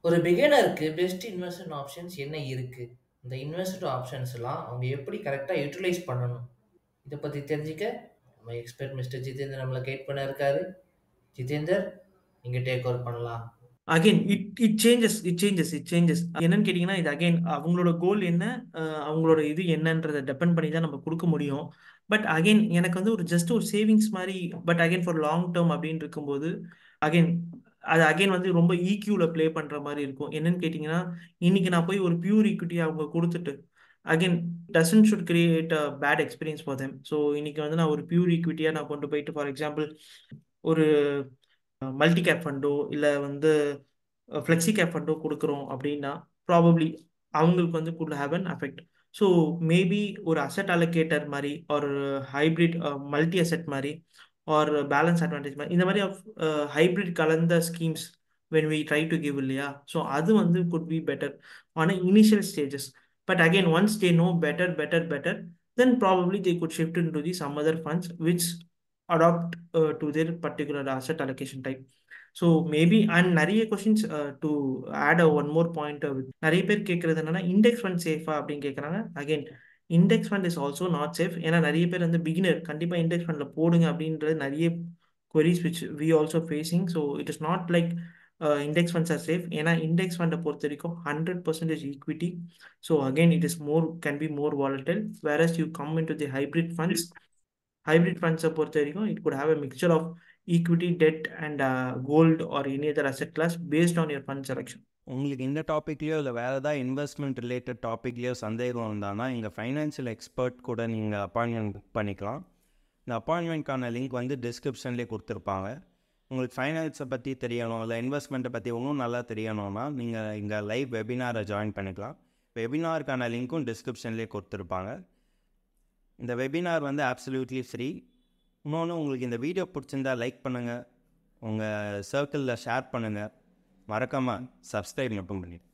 ஒரு பிகினருக்கு best investment options என்ன இருக்கு? இந்த இன்வெஸ்ட்மென்ட் ஆப்ஷன்ஸ்லாம் அவங்க எப்படி கரெக்ட்டா யுட்டிலைஸ் பண்ணணும்? இத பத்தி தெரிஞ்சுக்க நம்ம எக்ஸ்பெர்ட் மிஸ்டர் ஜிதேந்தர் நம்மள கைட் பண்ண இருக்காரு. ஜிதேந்தர், நீங்க டேக் ஓவர் பண்ணலாம். அகைன் இட் சேஞ்சஸ் என்னன்னு கேட்டீங்கன்னா, இது அகைன் அவங்களோட கோல் என்ன, அவங்களோட இது என்னன்றத டிபெண்ட் பண்ணி தான் நம்ம குடுக்க முடியும். பட் அகைன் எனக்கு வந்து ஒரு ஜஸ்ட் ஒரு சேவிங்ஸ் மாரி, but again for long term அப்படின்னு இருக்கும்போது, அகைன் அது அகைன் வந்து ரொம்ப ஈக்யூல ப்ளே பண்ற மாரி இருக்கும். என்னன்னு கேட்டீங்கன்னா, இன்னைக்கு நான் போய் ஒரு பியூர் ஈக்விட்டி அவங்க குடுத்துட்டு, again doesn't should create a bad experience for them. So இன்னைக்கு வந்து நான் ஒரு பியூர் ஈக்விட்டியா நான் கொண்டு போயிட்டு ஃபார் எக்ஸாம்பிள் ஒரு மல்டி கேப் ஃபண்டோ இல்ல வந்து ஃப்ளெக்ஸி கேப் ஃபண்டோ கொடுக்குறோம் அப்படின்னா ப்ராபப்ளி அவங்களுக்கு வந்து good have an affect. So maybe ஒரு அசெட் அலோகேட்டர் மாதிரி ஒரு ஹைப்ரிட் மல்டி அசெட் மாதிரி ஒரு பேலன்ஸ் அட்வான்டேஜ் மாதிரி இந்த மாதிரி ஹைப்ரிட் கலந்த schemes when we try to give இல்லையா, ஸோ அது வந்து could be better on a initial stages. But again, once they know better, then probably they could shift into the some other funds which adopt to their particular asset allocation type. So maybe and நிறைய questions to add one more point. நிறைய பேர் கேட்கறது என்னன்னா index fund சேஃபா அப்படின்னு கேட்குறாங்க. Again index fund is also not safe. ஏன்னா நிறைய பேர் வந்து பிகினர் கண்டிப்பாக இண்டெக்ஸ் ஃபண்டில் போடுங்க அப்படின்றது நிறைய queries which we also facing. So it is not like index funds are safe. ஏன்னா இண்டெக்ஸ் ஃபண்டை பொறுத்த வரைக்கும் 100% equity. So again it is more can be more volatile. Whereas you come into the hybrid funds பொறுத்த வரைக்கும் it could have a mixture of equity, debt and gold or any other asset class based on your fund selection. உங்களுக்கு இந்த டாப்பிக்லேயோ இல்லை வேறு ஏதாவது investment related டாப்பிக்லேயோ சந்தேகம் இருந்தானா எங்கள் ஃபைனான்ஷியல் எக்ஸ்பர்ட் கூட நீங்கள் அப்பாயின்மெண்ட் புக் பண்ணிக்கலாம். இந்த அப்பாயின்மெண்ட்கான லிங்க் வந்து டிஸ்கிரிப்ஷன்லேயே கொடுத்துருப்பாங்க. உங்களுக்கு ஃபைனான்ஸை பற்றி தெரியணும் இல்லை இன்வெஸ்ட்மெண்ட்டை பற்றி இன்னும் நல்லா தெரியணும்னா நீங்கள் இங்கே லைவ் வெபினாரை ஜாயின் பண்ணிக்கலாம். வெபினாருக்கான லிங்க்கும் டிஸ்கிரிப்ஷன்லேயே கொடுத்துருப்பாங்க. இந்த வெபினார் வந்து அப்சல்யூட்லி ஃப்ரீ. இன்னொன்று, உங்களுக்கு இந்த வீடியோ பிடிச்சிருந்தா லைக் பண்ணுங்கள், உங்கள் சர்க்கிளில் ஷேர் பண்ணுங்கள், மறக்காமல் சப்ஸ்கிரைப் மட்டும் பண்ணிடுங்க.